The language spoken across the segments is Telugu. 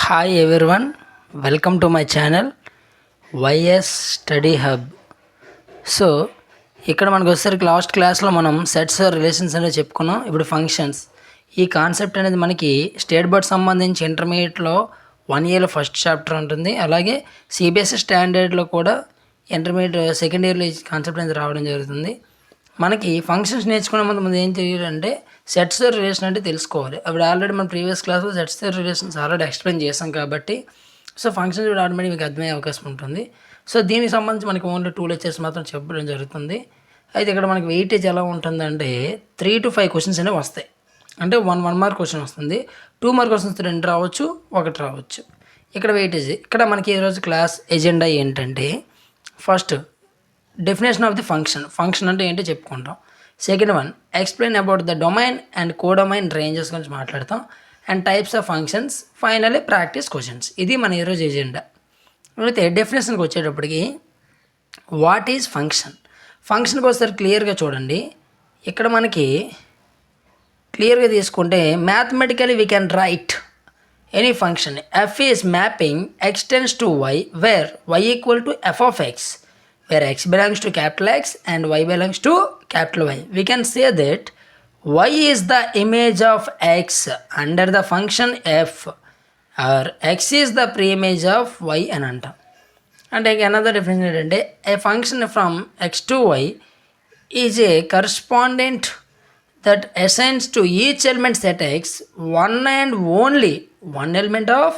Hi everyone, welcome to my channel YS study hub. So ఇక్కడ మనకు వచ్చేసరికి లాస్ట్ క్లాస్లో మనం సెట్స్ రిలేషన్స్ అనేది చెప్పుకున్నాం. ఇప్పుడు ఫంక్షన్స్, ఈ కాన్సెప్ట్ అనేది మనకి స్టేట్ బోర్డ్ సంబంధించి ఇంటర్మీడియట్లో 1 ఇయర్లో ఫస్ట్ చాప్టర్ ఉంటుంది. అలాగే సిబిఎస్ఈ స్టాండర్డ్లో కూడా ఇంటర్మీడియట్ సెకండ్ ఇయర్లో ఈ కాన్సెప్ట్ అనేది రావడం జరుగుతుంది. మనకి ఫంక్షన్స్ నేర్చుకునే ముందు ఏం తెలియాలంటే సెట్స్ రిలేషన్ అంటే తెలుసుకోవాలి. అప్పుడు ఆల్రెడీ మన ప్రీవియస్ క్లాస్లో సెట్స్ రిలేషన్స్ ఆల్రెడీ ఎక్స్ప్లెయిన్ చేసాం కాబట్టి సో ఫంక్షన్స్ కూడా ఆటోమేటిక్ మీకు అర్థమయ్యే అవకాశం ఉంటుంది. సో దీనికి సంబంధించి మనకి ఓన్లీ 2 లెక్చర్స్ మాత్రం చెప్పడం జరుగుతుంది. అయితే ఇక్కడ మనకి వెయిటేజ్ ఎలా ఉంటుందంటే 3 to 5 క్వశ్చన్స్ అనేవి వస్తాయి. అంటే 1 మార్క్ క్వశ్చన్ వస్తుంది, 2 మార్క్ క్వశ్చన్స్ 2 రావచ్చు, 1 రావచ్చు. ఇక్కడ వెయిటేజ్, ఇక్కడ మనకి ఈరోజు క్లాస్ ఎజెండా ఏంటంటే first definition of the function అంటే ఏంటో చెప్పుకుంటాం. Second one explain about the domain and codomain ranges గురించి మాట్లాడతాం, and types of functions, finally practice questions. ఇది మన ఈరోజు ఎజెండా. అయితే డెఫినేషన్కి వచ్చేటప్పటికి వాట్ ఈజ్ ఫంక్షన్కి ఒకసారి క్లియర్గా చూడండి. ఇక్కడ మనకి క్లియర్గా తీసుకుంటే mathematically we can write any function f is mapping x tends to y where y equal to f of x, where x belongs to capital X and y belongs to capital Y. We can say that y is the image of x under the function f, or x is the pre-image of y అని అంటాం. అంటే another definition ఏంటంటే a function from x to y is a correspondent that assigns to each element set x one and only one element of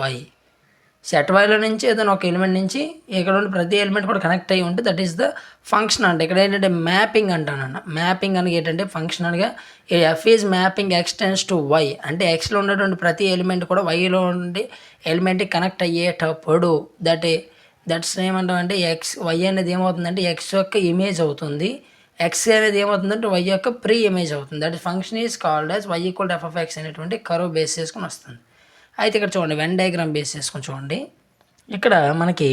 y. Set వైలో నుంచి ఏదైనా ఒక ఎలిమెంట్ నుంచి ఇక్కడ ఉండి ప్రతి ఎలిమెంట్ కూడా కనెక్ట్ అయ్యి ఉంటే దట్ ఈస్ ద ఫంక్షన్. అంటే ఇక్కడ ఏంటంటే మ్యాపింగ్ అంటానన్న. మ్యాపింగ్ అని ఏంటంటే ఫంక్షన్ అనగా F is mapping x tends to y, అంటే ఎక్స్లో ఉన్నటువంటి ప్రతి ఎలిమెంట్ కూడా వైలో ఉండి ఎలిమెంట్కి కనెక్ట్ అయ్యేటప్పుడు దట్స్ ఏమంటామంటే వై అనేది ఏమవుతుందంటే ఎక్స్ యొక్క ఇమేజ్ అవుతుంది, ఎక్స్ అనేది ఏమవుతుందంటే వై యొక్క ప్రీ ఇమేజ్ అవుతుంది. That function is called as y equal to f of X అనేటువంటి కర్వ్ బేస్ చేసుకుని వస్తుంది. అయితే ఇక్కడ చూడండి వెన్ డయాగ్రామ్ బేస్ చేసుకొని చూడండి. ఇక్కడ మనకి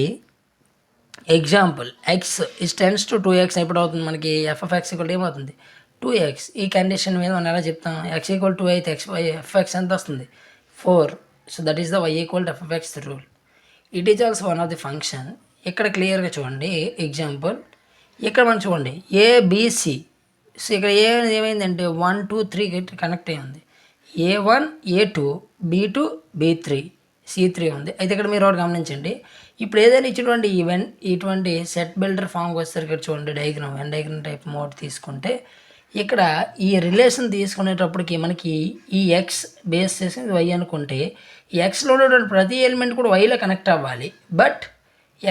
example X is tends to 2x ఎప్పుడు అవుతుంది మనకి ఎఫ్ ఆఫ్ ఎక్స్ ఈక్వల్ ఏమవుతుంది 2x. ఈ కండిషన్ మీద మనం ఎలా చెప్తాం x ఈక్వల్ 2 అయితే ఎఫ్ ఎక్స్ ఎంత వస్తుంది 4. So that is the y equal to f of X rule. It is also one of the function. ఇక్కడ క్లియర్గా చూడండి ఎగ్జాంపుల్. ఇక్కడ మనం చూడండి ఏబిసి. సో ఇక్కడ ఏమైందంటే 1 2 3 కనెక్ట్ అయ్యి ఉంది. A1 A2 B2 B3 C3 ఉంది. అయితే ఇక్కడ మీరు ఒకటి గమనించండి, ఇప్పుడు ఏదైనా ఇచ్చినటువంటి ఇటువంటి సెట్ బిల్డర్ ఫామ్కి వచ్చేసరికి ఇక్కడ చూడండి డయాగ్రామ్ టైప్ మోడ్ తీసుకుంటే ఇక్కడ ఈ రిలేషన్ తీసుకునేటప్పటికి మనకి ఈ ఎక్స్ బేస్ చేసి వై అనుకుంటే ఎక్స్లో ఉన్నటువంటి ప్రతి ఎలిమెంట్ కూడా వైలో కనెక్ట్ అవ్వాలి. బట్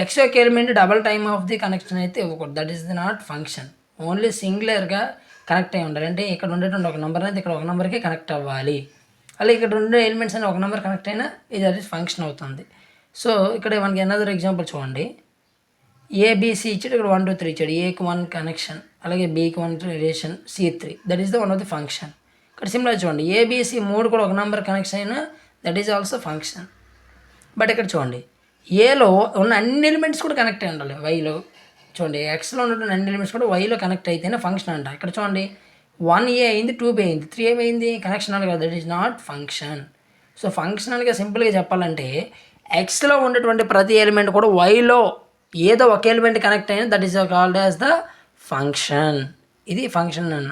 ఎక్స్ యొక్క element double time of the connection అయితే ఇవ్వకూడదు. That is the not function. Only సింగులర్గా కనెక్ట్ అయ్యి ఉండాలి. అంటే ఇక్కడ ఉండేటువంటి ఒక నెంబర్ అనేది ఇక్కడ ఒక నెంబర్కి కనెక్ట్ అవ్వాలి. అలాగే ఇక్కడ ఉండే ఎలిమెంట్స్ అని ఒక నెంబర్ కనెక్ట్ అయినా ఇది అది ఫంక్షన్ అవుతుంది. సో ఇక్కడ మనకి అనదర్ ఎగ్జాంపుల్ చూడండి. ఏబిసి ఇచ్చాడు, ఇక్కడ 1 2 3 ఇచ్చాడు. ఏకి 1 కనెక్షన్, అలాగే బీకి 1 relation, C3 that is the one of the function. ఇక్కడ సిమిలర్ చూడండి ఏబిసి 3 కూడా ఒక నెంబర్ కనెక్షన్ అయినా that is also function. But ఇక్కడ చూడండి ఏలో ఉన్న అన్ని ఎలిమెంట్స్ కూడా కనెక్ట్ అయి ఉండాలి. వైలో చూడండి ఎక్స్లో ఉన్నటువంటి అన్ని ఎలిమెంట్స్ కూడా వైలో కనెక్ట్ అయితేనే ఫంక్షన్ అంట. ఇక్కడ చూడండి 1A అయింది, 2B అయింది, 3 ఏమైంది కనెక్షన్ కదా, that is not function. So ఫంక్షనల్గా సింపుల్గా చెప్పాలంటే ఎక్స్లో ఉన్నటువంటి ప్రతి ఎలిమెంట్ కూడా వైలో ఏదో ఒక ఎలిమెంట్ కనెక్ట్ అయినా that is called as the function. ఇది ఫంక్షన్ అన్న.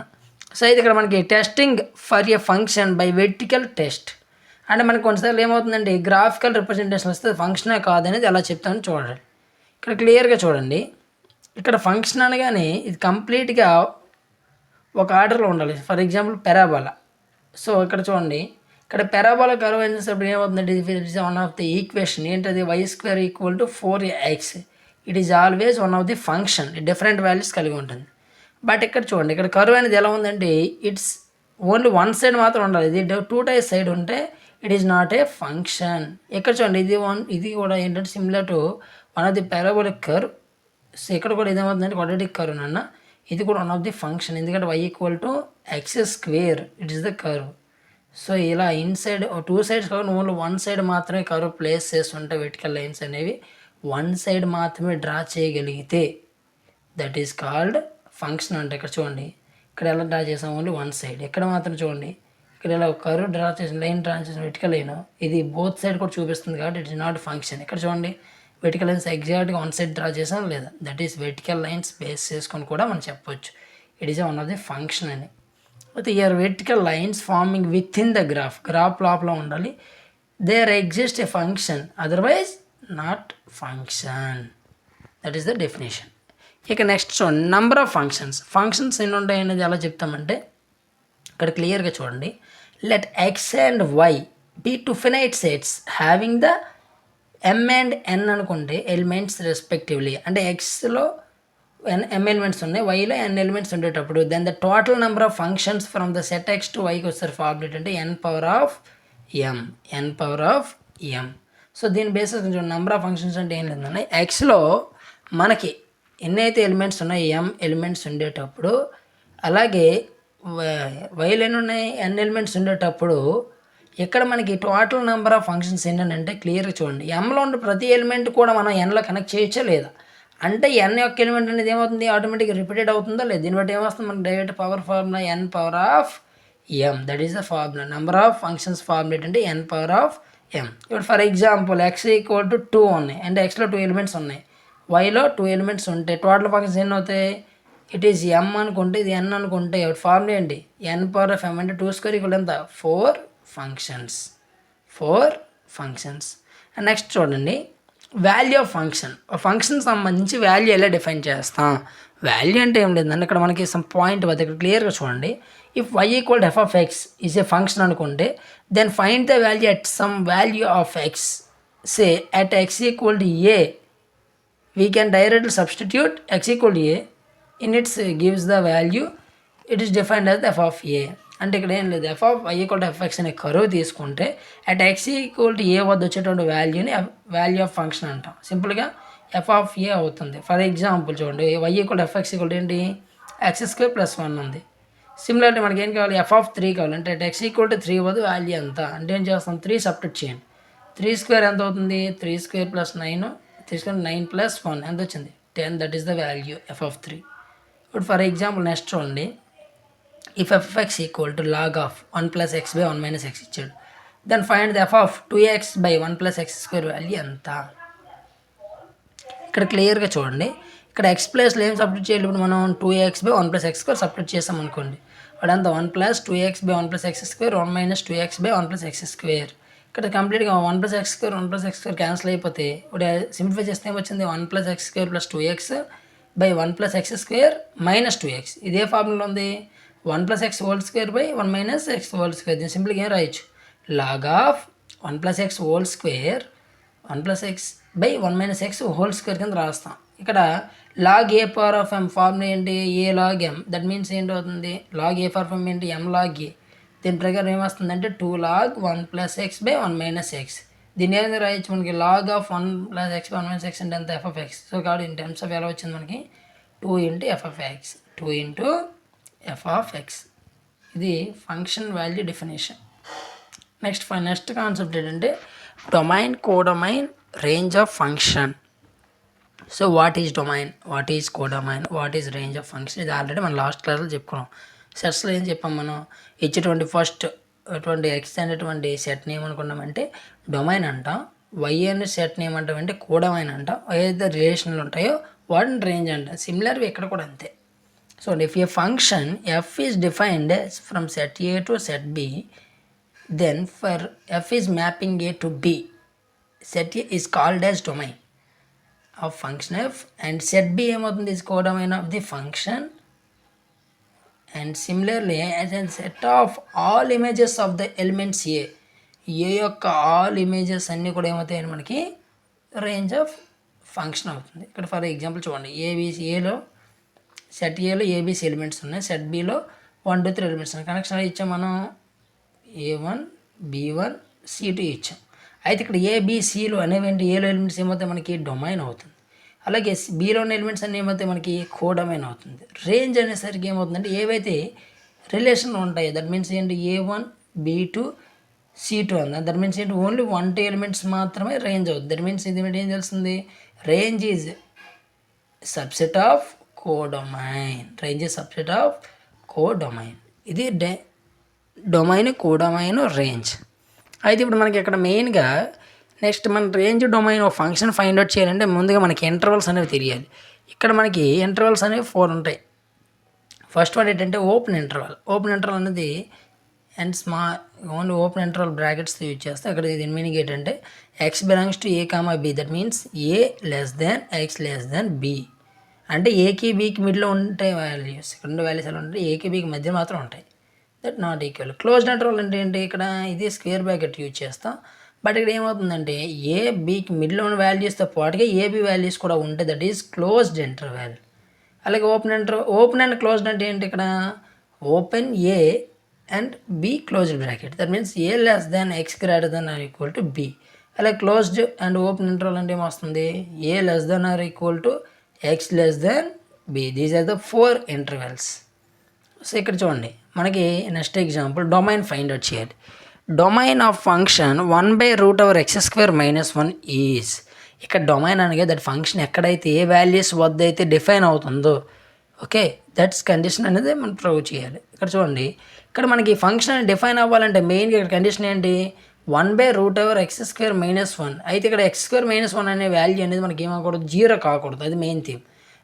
సో అయితే ఇక్కడ మనకి testing for a function by vertical test. అంటే మనకి కొన్నిసార్లు ఏమవుతుందంటే గ్రాఫికల్ రిప్రజెంటేషన్ వస్తే ఫంక్షనే కాదనేది ఎలా చెప్తాను చూడండి. ఇక్కడ క్లియర్గా చూడండి. ఇక్కడ ఫంక్షన్ అనగానే ఇది కంప్లీట్గా ఒక ఆర్డర్లో ఉండాలి. For example parabola. సో ఇక్కడ చూడండి, ఇక్కడ పెరాబోలా కర్వ్ చేసేటప్పుడు ఏమవుతుందంటే it is one of the equation. ఏంటది y² equal to 4ax. It is always one of the function. Different values కలిగి ఉంటుంది. బట్ ఇక్కడ చూడండి ఇక్కడ కర్వ్ అనేది ఎలా ఉందంటే ఇట్స్ ఓన్లీ వన్ సైడ్ మాత్రం ఉండాలి. ఇది 2 టైప్ సైడ్ ఉంటే it is not a function. ఇక్కడ చూడండి ఇది కూడా ఏంటంటే similar to one of the parabolic curve. So ఇక్కడ కూడా ఇదేమవుతుందంటే క్వాడ్రాటిక్ కర్వ్ అన్న. ఇది కూడా వన్ ఆఫ్ ది ఫంక్షన్, ఎందుకంటే y equal to x². It is the curve. So ఇలా ఇన్సైడ్ 2 సైడ్స్ కాకుండా ఓన్లీ 1 సైడ్ మాత్రమే కర్వ్ ప్లేస్ చేస్తుంటే వెర్టికల్ లైన్స్ అనేవి 1 సైడ్ మాత్రమే డ్రా చేయగలిగితే దట్ ఈస్ కాల్డ్ ఫంక్షన్ అంటే. ఇక్కడ చూడండి ఇక్కడ ఎలా డ్రా చేసాం ఓన్లీ 1 సైడ్. ఇక్కడ మాత్రం చూడండి ఇక్కడ ఇలా ఒక కర్వ్ డ్రా చేసిన లైన్ డ్రా చేసిన వెర్టికల్ లైన్ ఇది బోత్ సైడ్ కూడా చూపిస్తుంది కాబట్టి ఇట్ ఇస్ నాట్ ఫంక్షన్. ఇక్కడ చూడండి వెర్టికల్ లైన్స్ ఎగ్జాక్ట్గా వన్ సైడ్ డ్రా చేసాం లేదా, that is vertical lines base చేసుకొని కూడా మనం చెప్పొచ్చు it is one of the function అని. అయితే here vertical lines forming within the graph లోపల ఉండాలి. There exist a function otherwise not function, that is the definition. ఇక నెక్స్ట్ చూడండి నంబర్ ఆఫ్ ఫంక్షన్స్ ఎన్ని ఉంటాయి అనేది ఎలా చెప్తామంటే ఇక్కడ క్లియర్గా చూడండి. Let x and y be two finite sets having the m and n అనుకుంటే ఎలిమెంట్స్ రెస్పెక్టివ్లీ, అంటే ఎక్స్లో ఎమ్ ఎలిమెంట్స్ ఉన్నాయి, వైలో ఎన్ ఎలిమెంట్స్ ఉండేటప్పుడు then the total number of functions from the set x to వైకి వస్తారు ఫార్ములేట్ అంటే n power of m. So దీని బేసిస్ కొంచెం నెంబర్ ఆఫ్ ఫంక్షన్స్ అంటే ఏం లేదండి, ఎక్స్లో మనకి ఎన్నైతే ఎలిమెంట్స్ ఉన్నాయో ఎం ఎలిమెంట్స్ ఉండేటప్పుడు, అలాగే వైలో ఎన్ని ఉన్నాయి ఎన్ ఎలిమెంట్స్ ఉండేటప్పుడు ఇక్కడ మనకి టోటల్ నెంబర్ ఆఫ్ ఫంక్షన్స్ ఏంటంటే క్లియర్గా చూడండి. ఎంలో ఉండే ప్రతి ఎలిమెంట్ కూడా మనం ఎన్లో కనెక్ట్ చేయొచ్చా లేదా, అంటే ఎన్ యొక్క ఎలిమెంట్ అనేది ఏమవుతుంది ఆటోమేటిక్గా రిపీటెడ్ అవుతుందా లేదు, దీన్ని బట్టి ఏమొస్తుంది మనకి direct power formula n power of m, that is the formula. Number of functions formulate అంటే ఎన్ పవర్ ఆఫ్ ఎం. ఇప్పుడు for example x equal to 2 ఉన్నాయి అంటే ఎక్స్లో 2 ఎలిమెంట్స్ ఉన్నాయి, వైలో 2 ఎలిమెంట్స్ ఉంటాయి, టోటల్ ఫంక్షన్స్ ఎన్ని అవుతాయి ఇట్ ఈస్ ఎం అనుకుంటే ఇది ఎన్ అనుకుంటే ఫార్ములా ఏంటి ఎన్ పవర్ ఆఫ్ ఎం అంటే 2² ఈక్వల్ ఎంత 4 ఫంక్షన్స్. అండ్ నెక్స్ట్ చూడండి వాల్యూ ఆఫ్ ఫంక్షన్ సంబంధించి వాల్యూ ఎలా డిఫైన్ చేస్తాం. వాల్యూ అంటే ఏం లేదండి ఇక్కడ మనకి సమ్ పాయింట్ వద్ద ఇక్కడ క్లియర్గా చూడండి. If y equal to f of x is a function అనుకుంటే then find the value at some value of x, say at x equal to a we can directly substitute x equal to a in its gives the value it is defined as f of a. అంటే ఇక్కడ ఏం లేదు f of y equal to f x అనే కర్వ్ తీసుకుంటే at x equal to a వద్ద వచ్చేటువంటి వాల్యూని వాల్యూ ఆఫ్ ఫంక్షన్ అంటాం. సింపుల్గా ఎఫ్ ఆఫ్ ఏ అవుతుంది. ఫర్ ఎగ్జాంపుల్ చూడండి y equal to f x equal to ఏంటి x² + 1 ఉంది. సిమిలర్లీ మనకి ఏం కావాలి ఎఫ్ ఆఫ్ 3 కావాలి అంటే అట్ ఎక్స్ ఈక్వల్ టు 3 వద్ద వాల్యూ ఎంత అంటే ఏం చేస్తాం 3 సబ్ట్రాక్ట్ చేయండి. 3² ఎంత అవుతుంది 3² + 9 3² 9 + 1 ఎంత వచ్చింది 10, that is the value F of 3. ఇప్పుడు ఫర్ ఎగ్జాంపుల్ నెక్స్ట్ చూడండి if f of x equal to log of 1 + x by 1 - x ఇచ్చాడు then find the f of 2x by 1 + x² value ఎంత. ఇక్కడ క్లియర్గా చూడండి ఇక్కడ ఎక్స్ ప్లేస్లో ఏం సబ్స్టిట్యూట్ చేయాలి ఇప్పుడు మనం 2x by 1 + x² సబ్స్టిట్యూట్ చేసాం అనుకోండి అదంతా 1 + 2x by 1 + x², 1 - 2x by 1 + x². ఇక్కడ కంప్లీట్గా 1 + x², 1 + x² క్యాన్సిల్ అయిపోతే ఇప్పుడు సింప్లిఫై చేస్తే ఏమొచ్చింది 1 + x² + 2x by 1 + x² - 2x. ఇదే ఫార్ములా ఉంది 1 + x² by 1 - x². దీన్ని సింపుల్గా ఏం రాయొచ్చు log of 1 + x² 1 + x by 1 - x² కింద రాస్తాం. ఇక్కడ log a power of m formula ఏంటి a log m, that means ఏంటి అవుతుంది log a power of m ఏంటి m log a. దీని ప్రకారం ఏమొస్తుందంటే 2 log 1 + x by 1 - x. దీన్ని ఏమైనా రాయొచ్చు మనకి log of 1 + x by 1 - x అంటే ఎంత f of x. సో కాబట్టి ఇన్ టర్మ్స్ ఆఫ్ ఎలా వచ్చింది మనకి 2 × f of x, 2 × f of x. ఇది function value definition. Next concept ఏంటంటే domain, codomain, range of function. So what is domain, what is codomain, what is range of function, ఇది ఆల్రెడీ మనం లాస్ట్ క్లాస్లో చెప్పుకున్నాం. సెట్స్లో ఏం చెప్పాం మనం ఇచ్చేటువంటి ఫస్ట్ అటువంటి ఎక్స్ అనేటువంటి సెట్ని ఏమనుకున్నామంటే డొమైన్ అంటాం, వై అనే సెట్ని ఏమంటామంటే కోడొమైన్ అంటాం, ఏదైతే రిలేషన్లు ఉంటాయో వాటిని రేంజ్ అంటాం. సిమిలర్వి ఇక్కడ కూడా అంతే. So if a function f is defined from set A to set B, then for f is mapping A to B, set A is called as domain of function f, and set B is codomain of the function. And similarly, as a set of all images of the elements A యొక్క all images అన్నీ కూడా ఏమవుతాయని మనకి రేంజ్ ఆఫ్ ఫంక్షన్ అవుతుంది. ఇక్కడ ఫర్ ఎగ్జాంపుల్ చూడండి ఏలో సెట్ ఏలో ఏబీసీ ఎలిమెంట్స్ ఉన్నాయి, సెట్ బిలో 1 2 3 ఎలిమెంట్స్ ఉన్నాయి. కనెక్షన్ ఇచ్చాం మనం A1 B1 C2 ఇచ్చాం. అయితే ఇక్కడ ఏబిసిలు అనేవి ఏలో ఎలిమెంట్స్ ఏమవుతాయి మనకి డొమైన్ అవుతుంది, అలాగే బీలోని ఎలిమెంట్స్ అన్నీ ఏమవుతాయి మనకి కోడొమైన్ అవుతుంది. రేంజ్ అనేసరికి ఏమవుతుందంటే ఏవైతే రిలేషన్లు ఉంటాయో దట్ మీన్స్ ఏంటి A1 B2 C2 అన్న దట్ మీన్స్ ఏంటి ఓన్లీ 1 2 ఎలిమెంట్స్ మాత్రమే రేంజ్ అవుతుంది. దట్ మీన్స్ ఇది ఏం తెలుస్తుంది range is subset of codomain, range is subset of codomain. ఇది డొమైన్, కోడొమైన్, రేంజ్. అయితే ఇప్పుడు మనకి ఇక్కడ మెయిన్గా నెక్స్ట్ మన రేంజ్ డొమైన్ ఒక ఫంక్షన్ ఫైండ్ అవుట్ చేయాలంటే ముందుగా మనకి ఇంటర్వల్స్ అనేవి తెలియాలి. ఇక్కడ మనకి ఇంటర్వల్స్ అనేవి 4 ఉంటాయి. ఫస్ట్ వన్ ఏంటంటే ఓపెన్ ఇంటర్వల్. ఓపెన్ ఇంటర్వల్ అనేది and only open interval brackets use చేస్తే అక్కడ దీని మీనింగ్ ఏంటంటే x belongs to a comma b, that means a less than x less than b. అంటే ఏకి బీకి మిడిల్లో ఉంటాయి వాల్యూస్. ఇక్కడ ఉండే వాల్యూస్ ఎలా ఉంటాయి, ఏకి బీకి మధ్య మాత్రం ఉంటాయి. That not equal. Closed interval అంటే ఏంటి, ఇక్కడ ఇది స్క్వేర్ బ్రాకెట్ యూజ్ చేస్తాం. బట్ ఇక్కడ ఏమవుతుందంటే ఏ బీకి మిడిల్లో ఉన్న వాల్యూస్తో పాటుగా ఏబీ వాల్యూస్ కూడా ఉంటాయి, దట్ ఈస్ క్లోజ్డ్ ఇంటర్వల్. అలాగే ఓపెన్ అండ్ క్లోజ్డ్ అంటే ఏంటి, ఇక్కడ open a and b closed bracket, that means a less than x greater than or equal to b. అలాగే క్లోజ్డ్ అండ్ ఓపెన్ ఇంటర్వల్ అంటే ఏమొస్తుంది, a less than or equal to x less than b. These are the 4 intervals. So ఇక్కడ చూడండి మనకి next example domain find out చేయాలి. Domain of function 1/√x² - 1 is. ఇక్కడ డొమైన్ అనగా దట్ ఫంక్షన్ ఎక్కడైతే ఏ వాల్యూస్ వద్ద అయితే డిఫైన్ అవుతుందో, ఓకే, దట్స్ కండిషన్ అనేది మనం ప్రూవ్ చేయాలి. ఇక్కడ చూడండి ఇక్కడ మనకి ఫంక్షన్ డిఫైన్ అవ్వాలంటే మెయిన్గా ఇక్కడ కండిషన్ ఏంటి, 1/√x² - 1. అయితే ఇక్కడ x² - 1 అనే వాల్యూ అనేది మనకి ఏమవకూడదు, 0 కాకూడదు. అది మెయిన్ థీమ్.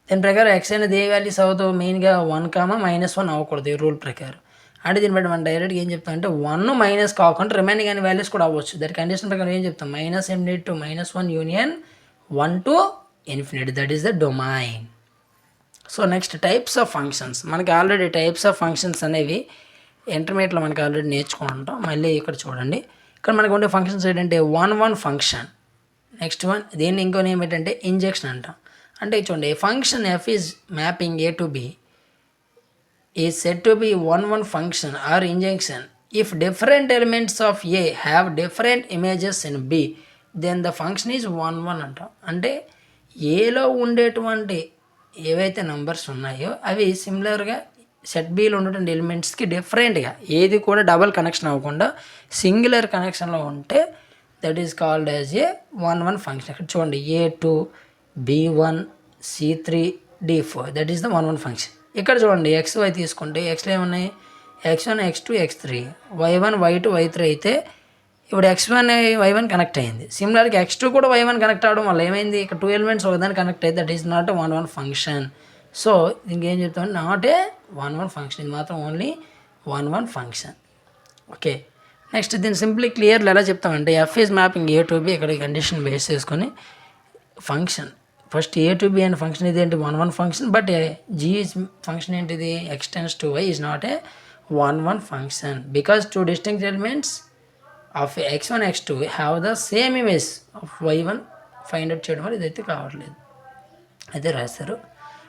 దీని ప్రకారం ఎక్స్ అనేది ఏ వాల్యూస్ అవుతావు, మెయిన్గా 1, -1 అవ్వకూడదు ఈ రూల్ ప్రకారం. అంటే దీన్ని బట్టి మనం డైరెక్ట్గా ఏం చెప్తాం అంటే 1 మైనస్ కాకుండా రిమైనింగ్ అనే వాల్యూస్ కూడా అవ్వచ్చు. దాని కండిషన్ ప్రకారం ఏం చెప్తాం, -∞ to -1 union 1 to ∞. That is the domain. So next types of functions. మనకి ఆల్రెడీ టైప్స్ ఆఫ్ ఫంక్షన్స్ అనేవి ఇంటర్మీడియట్లో మనకి ఆల్రెడీ నేర్చుకుంటాం. మళ్ళీ ఇక్కడ చూడండి ఇక్కడ మనకు ఉండే ఫంక్షన్స్ ఏంటంటే 1 ఫంక్షన్. నెక్స్ట్ వన్ దీన్ని ఇంకో నేమ్ ఏంటంటే ఇంజెక్షన్ అంటాం. అంటే చూడండి function f is mapping a to B is said to be 1 function or injection if different elements of A have different images in B, then the function is 1 అంటాం. అంటే ఏలో ఉండేటువంటి ఏవైతే నంబర్స్ ఉన్నాయో అవి సిమిలర్గా సెట్ బిలో ఉన్నటువంటి ఎలిమెంట్స్కి డిఫరెంట్గా ఏది కూడా డబల్ కనెక్షన్ అవ్వకుండా సింగులర్ కనెక్షన్లో ఉంటే that is called as a 1 function. ఇక్కడ చూడండి A2 B1 C3 D4 that is the 1 function. ఇక్కడ చూడండి XY తీసుకుంటే ఎక్స్లో ఏమున్నాయి, X1 X2 X3 Y1 Y2 Y3 అయితే ఇప్పుడు X1 Y1 కనెక్ట్ అయింది. సిమిలర్గా X2 కూడా Y1 కనెక్ట్ అవ్వడం వల్ల ఏమైంది, ఇక్కడ 2 ఎలిమెంట్స్ ఒకదాన్ని కనెక్ట్ అయితే that is not 1 function. So ఇంకేం చెప్తామంటే నాట్ ఏ 1 ఫంక్షన్, ఇది మాత్రం ఓన్లీ 1 ఫంక్షన్. ఓకే, నెక్స్ట్ దీన్ని సింప్లీ క్లియర్లో ఎలా చెప్తామంటే f is mapping a to b. ఇక్కడ కండిషన్ బేస్ చేసుకొని function first a to b అనే ఫంక్షన్ ఇది ఏంటి 1 function. But g is function ఏంటిది x tends to y is not a 1 function because 2 distinct elements of x1 x2 have the same image of y1 find out చేయడం వల్ల ఇదైతే కావట్లేదు, అయితే రాశారు.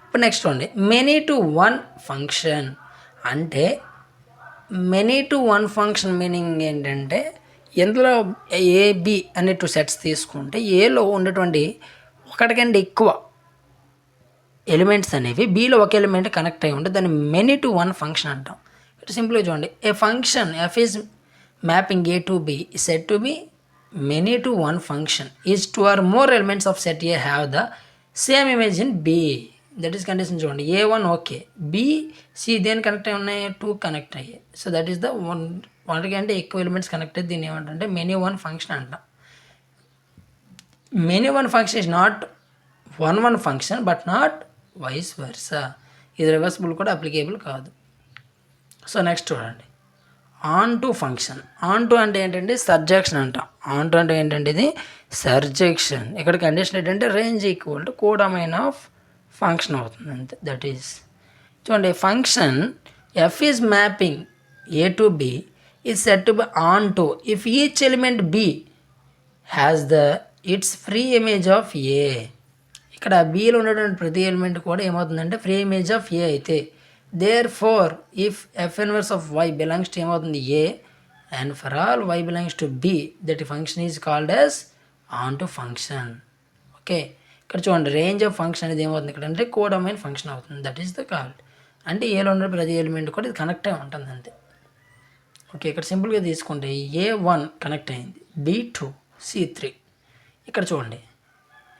ఇప్పుడు నెక్స్ట్ చూడండి మెనీ టు 1 ఫంక్షన్. అంటే మెనీ టు 1 ఫంక్షన్ మీనింగ్ ఏంటంటే ఇందులో ఏబి అనే 2 సెట్స్ తీసుకుంటే ఏలో ఉండేటువంటి ఒకటికంటే ఎక్కువ ఎలిమెంట్స్ అనేవి బీలో ఒక ఎలిమెంట్ కనెక్ట్ అయి ఉంటే దాన్ని మెనీ టు 1 ఫంక్షన్ అంటాం. ఇటు సింపుల్గా చూడండి a function f is mapping a to b set to b many to 1 function is 2 or more elements of set A have the same image in B. That is condition చూడండి A1 ఓకే, B C దేని కనెక్ట్ అయి ఉన్నాయి 2 కనెక్ట్ అయ్యాయి. సో దట్ ఈస్ ద 1 కంటే ఎక్కువ ఎలిమెంట్స్ కనెక్ట్ అయ్యి దీన్ని ఏమంటే మెనీ 1 ఫంక్షన్ అంటాం. Many 1 function is not 1 function but not vice versa. ఇది రివర్సిబుల్ కూడా అప్లికేబుల్ కాదు. సో నెక్స్ట్ చూడండి onto function. Onto అంటే ఏంటంటే సర్జెక్షన్ అంటాం. ఆన్ టు అంటే ఏంటంటే ఇది సర్జెక్షన్. ఇక్కడ కండిషన్ ఏంటంటే range equal to codomain of function అవుతుంది అంతే. దట్ ఈస్ చూడండి function f is mapping a to b is set to b onto if each element b has the its free image of a. ఇక్కడ బిలో ఉన్నటువంటి ప్రతి ఎలిమెంట్ కూడా ఏమవుతుందంటే ఫ్రీ ఇమేజ్ ఆఫ్ ఏ అయితే therefore if f inverse of y belongs to ఏమవుతుంది a and for all y belongs to b that function is called as onto function. Okay, ఇక్కడ చూడండి రేంజ్ ఆఫ్ ఫంక్షన్ అనేది ఏమవుతుంది ఇక్కడ అంటే కోడొమైన్ ఫంక్షన్ అవుతుంది. That is the called. అంటే ఏలో ఉన్న ప్రతి ఎలిమెంట్ కూడా ఇది కనెక్ట్ అయి ఉంటుంది అంతే. ఓకే, ఇక్కడ సింపుల్గా తీసుకుంటే A1 కనెక్ట్ అయింది, B2 C3. ఇక్కడ చూడండి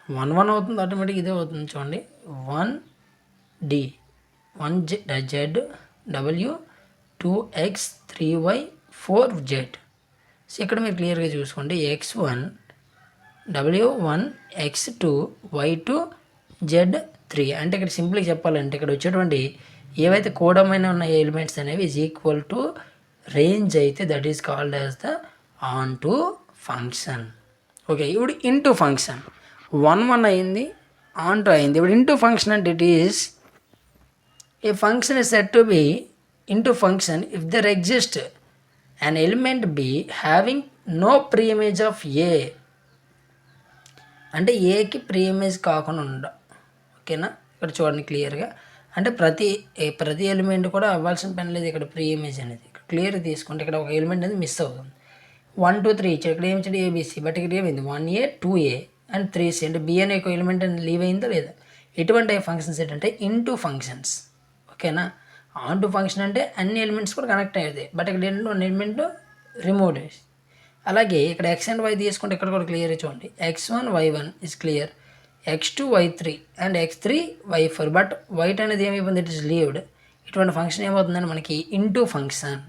1 అవుతుంది ఆటోమేటిక్ ఇదే అవుతుంది. చూడండి 1D 1Z W 2x 3y 4z. So ఇక్కడ మీరు క్లియర్గా చూసుకోండి x1 w1 x2 y2 z3. అంటే ఇక్కడ సింపుల్గా చెప్పాలంటే ఇక్కడ వచ్చేటువంటి ఏవైతే కూడమైన ఉన్న ఎలిమెంట్స్ అనేవి ఈజ్ ఈక్వల్ టు రేంజ్ అయితే that is called as the on to function. Okay, ఇప్పుడు ఇంటూ ఫంక్షన్ 1 అయింది, ఆన్ టు అయింది. ఇప్పుడు ఇంటూ ఫంక్షన్ అంటే it is a function is said to be into function if there exists an element b having no pre-image of a. అంటే ఏకి ప్రీ ఇమేజ్ కాకుండా ఉండ. ఓకేనా, ఇక్కడ చూడండి క్లియర్గా. అంటే ప్రతి ఎలిమెంట్ కూడా అవ్వాల్సిన పని లేదు ఇక్కడ ప్రీ ఇమేజ్ అనేది. ఇక్కడ క్లియర్గా తీసుకుంటే ఇక్కడ ఒక ఎలిమెంట్ అనేది మిస్ అవుతుంది. 1 2 3 ఇచ్చాడు, ఇక్కడ ఏమి ఇచ్చాడు ఏబిసి, బట్ ఇక్కడ ఏమైంది 1a 2a అండ్ 3c. అంటే బి అనే ఒక ఎలిమెంట్ అనేది లీవ్ అయిందా లేదా. ఎటువంటి ఫంక్షన్స్ ఏంటంటే ఇంటూ ఫంక్షన్స్. ఓకేనా, ఆన్ టు ఫంక్షన్ అంటే అన్ని ఎలిమెంట్స్ కూడా కనెక్ట్ అయ్యేది, బట్ ఇక్కడ ఏంటంటే ఎలిమెంట్ రిమూవ్ చేసి. అలాగే ఇక్కడ ఎక్స్ అండ్ వై తీసుకుంటే ఇక్కడ కూడా క్లియర్ చూడండి. x1 y1 is clear, x2 y3 and x3 y4, but white అనేది ఏమైపోయింది ఇట్ ఇస్ లీవ్డ్. ఇటువంటి ఫంక్షన్ ఏమవుతుందని మనకి ఇంటూ ఫంక్షన్.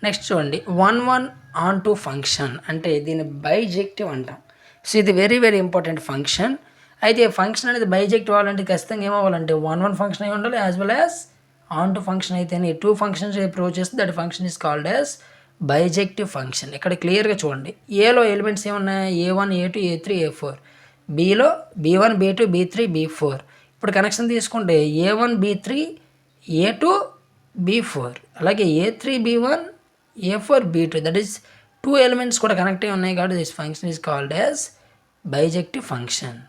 నెక్స్ట్ చూడండి 1 1 ఆన్ టు ఫంక్షన్ అంటే దీన్ని బైజెక్టివ్ అంటాం. సో ఇది వెరీ వెరీ ఇంపార్టెంట్ ఫంక్షన్. అయితే ఫంక్షన్ అనేది బైజెక్టివ్ అవ్వాలంటే ఖచ్చితంగా ఏమవ్వాలంటే 1 1 ఫంక్షన్ అయి ఉండాలి, as well as onto function అయితేనే 2 ఫంక్షన్స్ ప్రూవ్ చేస్తే that function is called as bijective function. ఇక్కడ క్లియర్గా చూడండి, ఏలో ఎలిమెంట్స్ ఏమున్నాయి a1 a2 a3 a4, బీలో b1 b2 b3 b4. ఇప్పుడు కనెక్షన్ తీసుకుంటే a1 b3 a2 b4, అలాగే a3 b1 a4 b2, that is 2 elements కూడా కనెక్ట్ అయి ఉన్నాయి కాబట్టి this function is called as bijective function.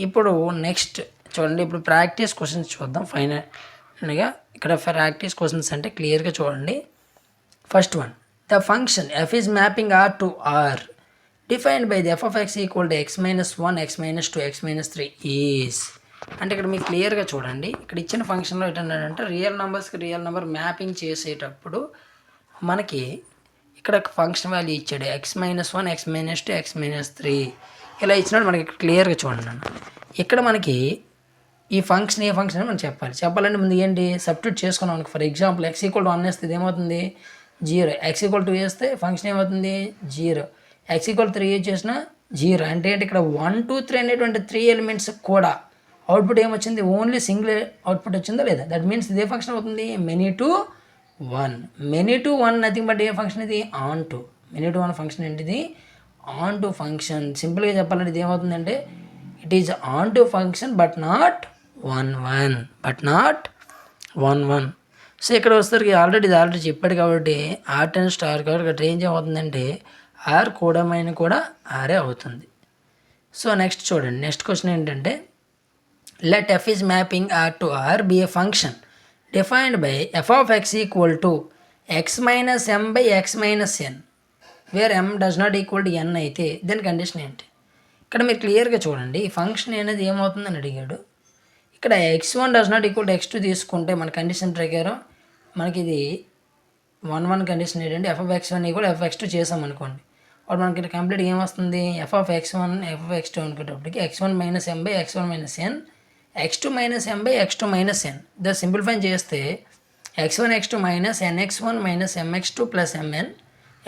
ఇప్పుడు నెక్స్ట్ చూడండి, ఇప్పుడు ప్రాక్టీస్ క్వశ్చన్స్ చూద్దాం. ఫైనల్గా ఇక్కడ ప్రాక్టీస్ క్వశ్చన్స్ అంటే క్లియర్గా చూడండి. First one, the function f is mapping r to r defined by the f of x equal to x minus 1 x minus 2 x minus 3 is. అంటే ఇక్కడ మీకు క్లియర్గా చూడండి, ఇక్కడ ఇచ్చిన ఫంక్షన్లో ఏంటంటే రియల్ నెంబర్స్కి రియల్ నెంబర్ మ్యాపింగ్ చేసేటప్పుడు మనకి ఇక్కడ ఫంక్షన్ వాల్యూ ఇచ్చాడు x minus 1 x minus 2 x minus 3 ఇలా ఇచ్చినప్పుడు మనకి ఇక్కడ క్లియర్గా చూడండి అన్న. ఇక్కడ మనకి ఈ ఫంక్షన్ ఏ ఫంక్షన్ అని మనం చెప్పాలంటే ముందు ఏంటి సబ్స్టిట్యూట్ చేసుకున్నాం మనకి. For example x equal to 1 వేస్తే ఇది ఏమవుతుంది 0, x ఈక్వల్ 2 వేస్తే ఫంక్షన్ ఏమవుతుంది 0, x ఈక్వల్ 3 చేసిన 0. అంటే ఏంటి ఇక్కడ 1 2 3 అనేటువంటి 3 ఎలిమెంట్స్ కూడా అవుట్పుట్ ఏమొచ్చింది ఓన్లీ సింగిల్ అవుట్పుట్ వచ్చిందా లేదా. దట్ మీన్స్ ఇదే ఫంక్షన్ అవుతుంది many to 1. Many to 1 nothing but a function ఇది onto. Many to 1 function ఏంటిది ఆన్ టు ఫంక్షన్. సింపుల్గా చెప్పాలంటే ఇది ఏమవుతుందంటే it is onto function but not 1 1. So ఇక్కడ వస్తారు ఆల్రెడీ చెప్పాడు కాబట్టి ఆర్ట్ అండ్ స్టార్ కాబట్టి ఇక్కడ రేంజ్ ఏమవుతుందంటే ఆర్ కూడమైన కూడా ఆరే అవుతుంది. సో నెక్స్ట్ చూడండి, నెక్స్ట్ క్వశ్చన్ ఏంటంటే let F is mapping R to R be a function defined by F of X equal to X minus M by X minus N where M does not equal to N అయితే దాని కండిషన్ ఏంటి. ఇక్కడ మీరు క్లియర్గా చూడండి, ఈ ఫంక్షన్ అనేది ఏమవుతుందని అడిగాడు. ఇక్కడ x1 does not equal to x2 తీసుకుంటే మన కండిషన్ ప్రకారం మనకి ఇది 1 1 కండిషన్ ఏంటంటే F of x1 equal F x2 చేసాం అనుకోండి. అప్పుడు మనకి ఇక్కడ కంప్లీట్గా ఏమొస్తుంది f of x1 f of x2 అనుకునేటప్పటికి x1 minus M by x1 minus n x2 minus M by x2 minus n. The simplify చేస్తే x1 x2 minus nx1 minus mx2 plus mn,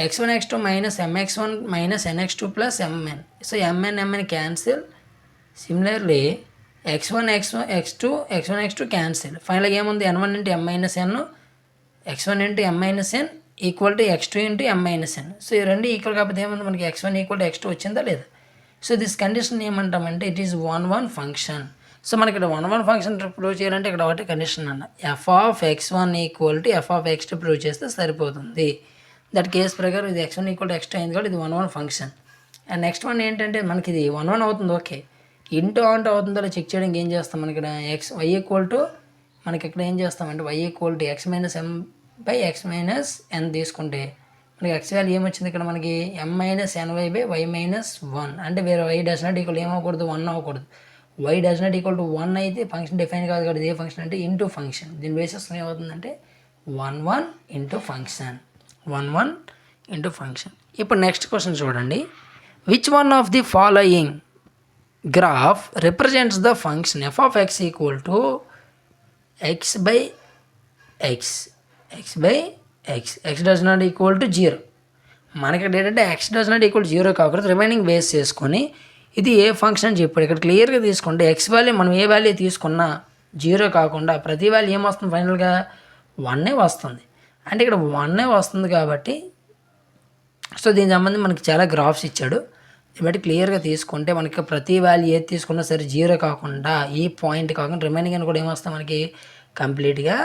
x1 x2 minus mx1 minus nx2 plus mn. So mn cancel. Similarly x1 x2 cancel. ఫైనల్గా ఏముంది n1 into m minus n, x1 into m minus n equal to x2 into m minus n. So ఈ రెండు ఈక్వల్ కాకపోతే ఏముంది మనకి x1 ఈక్వల్ టు x2 వచ్చిందా లేదా. సో దిస్ కండిషన్ ఏమంటామంటే ఇట్ ఈస్ 1 1 ఫంక్షన్. సో మనకి ఇక్కడ 1 1 ఫంక్షన్ ప్రూవ్ చేయాలంటే ఇక్కడ ఒకటి కండిషన్ అన్న F of x1 equal to f of x2 prove చేస్తే సరిపోతుంది. దట్ కేస్ ప్రకారం ఇది x1 ఈక్వల్ టు x2 అయింది కాబట్టి ఇది 1 1 ఫంక్షన్. అండ్ నెక్స్ట్ వన్ ఏంటంటే మనకి ఇది 1 1 అవుతుంది. ఓకే, ఇంటూ ఆంటూ అవుతుందో అలా చెక్ చేయడానికి ఏం చేస్తాం మనకి ఇక్కడ y ఈక్వల్ టు మనకి ఇక్కడ ఏం చేస్తామంటే y equal to x minus m by x minus n తీసుకుంటే మనకి x వాల్యూ ఏమొచ్చింది ఇక్కడ మనకి m minus ny by y minus 1. అంటే వేరే y డస్ నాట్ ఈక్వల్ ఏమవ్వకూడదు 1 అవ్వకూడదు. y does not equal to 1 అయితే ఫంక్షన్ డిఫైన్ కాదు కాబట్టి ఏ ఫంక్షన్ అంటే ఇంటూ ఫంక్షన్. దీని బేసిస్ ఏమవుతుందంటే 1 1 ఇంటూ ఫంక్షన్. 1 1 into function. ఇప్పుడు నెక్స్ట్ క్వశ్చన్ చూడండి, which one of the following graph represents the function f of x equal to x by X does not equal to 0. మనకి ఇక్కడ ఏంటంటే ఎక్స్ డస్ నాట్ ఈక్వల్ 0 కాకుండా రిమైనింగ్ బేస్ చేసుకొని ఇది ఏ ఫంక్షన్ అని చెప్పాడు. ఇక్కడ క్లియర్గా తీసుకుంటే ఎక్స్ వాల్యూ మనం ఏ వాల్యూ తీసుకున్నా 0 కాకుండా ప్రతి వాల్యూ ఏమొస్తుంది ఫైనల్గా 1 వస్తుంది. అంటే ఇక్కడ 1 వస్తుంది కాబట్టి సో దీనికి సంబంధించి మనకి చాలా గ్రాఫ్స్ ఇచ్చాడు. బట్టి క్లియర్గా తీసుకుంటే మనకి ప్రతి వాల్యూ ఏది తీసుకున్నా సరే 0 కాకుండా ఈ పాయింట్ కాకుండా రిమైనింగ్ అని కూడా ఏమొస్తుంది మనకి కంప్లీట్గా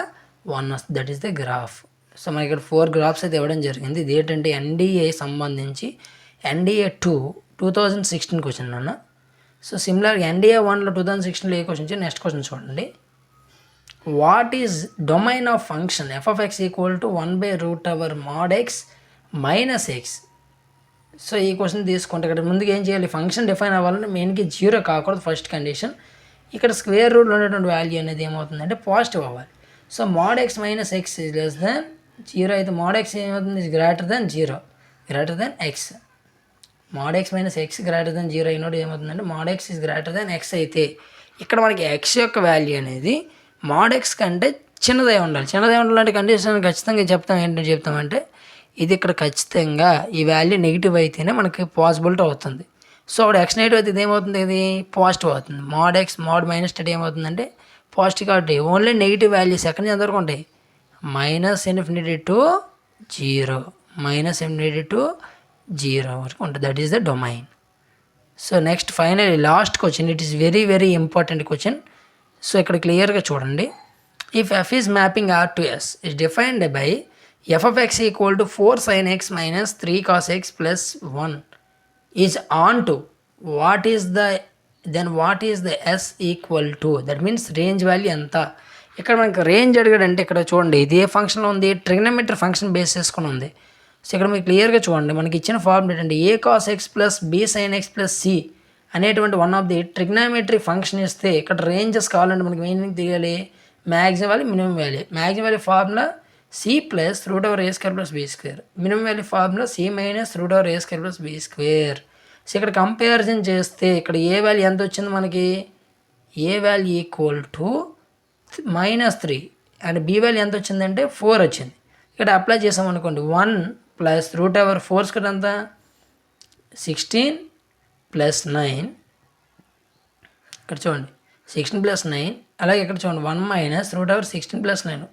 1 వస్తుంది. That is the graph. So మనకి ఇక్కడ 4 గ్రాఫ్స్ అయితే ఇవ్వడం జరిగింది. ఇది ఏంటంటే ఎన్డీఏ సంబంధించి ఎన్డీఏ 2016 క్వశ్చన్ అన్న. సో సిమిలర్గా ఎన్డీఏ 1లో 2016లో ఏ క్వశ్చన్ నెక్స్ట్ క్వశ్చన్ చూడండి. What is domain of function f(x) equal to 1/√mod x minus X. So ఈ క్వశ్చన్ తీసుకుంటే ఇక్కడ ముందుగా ఏం చేయాలి, ఫంక్షన్ డిఫైన్ అవ్వాలంటే మెయిన్కి 0 కాకూడదు ఫస్ట్ కండిషన్. ఇక్కడ స్క్వేర్ రూట్లో ఉన్నటువంటి వాల్యూ అనేది ఏమవుతుందంటే పాజిటివ్ అవ్వాలి. So mod x minus X is less than 0 అయితే mod x ఏమవుతుంది, greater than 0 greater than x. mod x minus X greater దాన్ 0 అయినప్పుడు ఏమవుతుందంటే mod x is greater than x అయితే ఇక్కడ మనకి ఎక్స్ యొక్క వాల్యూ అనేది mod x కంటే చిన్నదై ఉండాలి. చిన్నదై ఉండాలంటే కండిషన్ ఖచ్చితంగా చెప్తామంటే ఇది ఇక్కడ ఖచ్చితంగా ఈ వాల్యూ నెగిటివ్ అయితేనే మనకి పాసిబిలిటీ అవుతుంది. సో అక్కడ ఎక్స్ నెగిటివ్ అయితే ఇది ఏమవుతుంది, ఇది పాజిటివ్ అవుతుంది. mod x mod మైనస్ అంటే ఏమవుతుందంటే పాజిటివ్ కాబట్టి ఓన్లీ నెగిటివ్ వాల్యూస్ ఎక్కడి నుంచి ఎంతవరకు ఉంటాయి, -∞ to 0 -∞ to 0 వరకు ఉంటుంది. That is the domain. So next final last question, it is very very important question. So ఇక్కడ క్లియర్గా చూడండి. If f is mapping R to S is defined by f(x) equal to 4 sin x minus 3 cos x plus 1 is on to what is the s equal to, that means range value ఎంత. ఇక్కడ మనకి రేంజ్ అడిగాడంటే ఇక్కడ చూడండి ఇది ఏ ఫంక్షన్లో ఉంది, ట్రిగ్నోమెట్రీ ఫంక్షన్ బేస్ చేసుకుని ఉంది. సో ఇక్కడ మీరు క్లియర్గా చూడండి మనకి ఇచ్చిన ఫార్ములా ఏంటంటే a cos x plus b sin x plus c అనేటువంటి one of the trigonometry function ఇస్తే ఇక్కడ రేంజెస్ కావాలంటే మనకి మెయిన్ తెలియాలి maximum value minimum value. Maximum value formula c plus √a² plus b². Minimum value formula c minus √a² plus b². So ఇక్కడ కంపారిజన్ చేస్తే ఇక్కడ ఏ వాల్యూ ఎంత వచ్చింది మనకి, A value equal to -3 and B value ఎంత వచ్చిందంటే 4 వచ్చింది. ఇక్కడ అప్లై చేసామనుకోండి 1 ప్లస్ √4² ఎంత 16 ప్లస్ 9. ఇక్కడ చూడండి 16 ప్లస్ 9. అలాగే ఇక్కడ చూడండి 1 మైనస్ √16 ప్లస్ 9.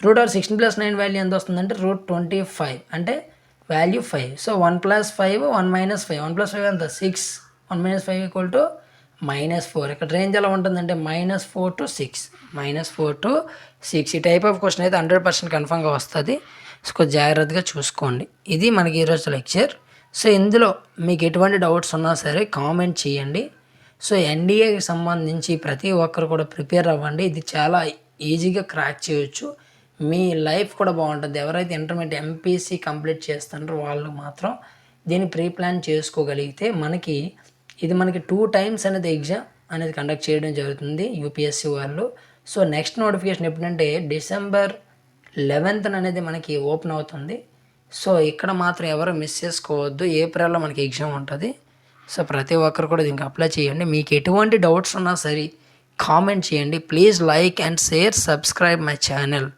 √16 ప్లస్ 9 వాల్యూ ఎంత వస్తుందంటే √25 అంటే value 5. So 1 plus 5 1 minus 5 1 plus 5 ఎంత 6 1 మైనస్ 5 ఈక్వల్ టు -4. ఇక్కడ రేంజ్ ఎలా ఉంటుందంటే -4 to 6 -4 to 6. ఈ టైప్ ఆఫ్ క్వశ్చన్ అయితే 100% కన్ఫర్మ్గా వస్తుంది. సో జాగ్రత్తగా చూసుకోండి. ఇది మనకి ఈరోజు లెక్చర్. సో ఇందులో మీకు ఎటువంటి డౌట్స్ ఉన్నా సరే కామెంట్ చేయండి. సో ఎన్డీఏకి సంబంధించి ప్రతి ఒక్కరు కూడా ప్రిపేర్ అవ్వండి. ఇది చాలా ఈజీగా క్రాక్ చేయొచ్చు, మీ లైఫ్ కూడా బాగుంటుంది. ఎవరైతే ఇంటర్మీడియట్ ఎంపీసీ కంప్లీట్ చేస్తున్నారో వాళ్ళు మాత్రం దీన్ని ప్రీ ప్లాన్ చేసుకోగలిగితే మనకి 2 times అనేది ఎగ్జామ్ అనేది కండక్ట్ చేయడం జరుగుతుంది యూపీఎస్సీ వాళ్ళు. సో నెక్స్ట్ నోటిఫికేషన్ ఎప్పుడంటే December 11th అనేది మనకి ఓపెన్ అవుతుంది. సో ఇక్కడ మాత్రం ఎవరు మిస్ చేసుకోవద్దు. ఏప్రిల్లో మనకి ఎగ్జామ్ ఉంటుంది. సో ప్రతి ఒక్కరు కూడా దీనికి అప్లై చేయండి. మీకు ఎటువంటి డౌట్స్ ఉన్నా సరే కామెంట్ చేయండి. Please like and share, subscribe my channel.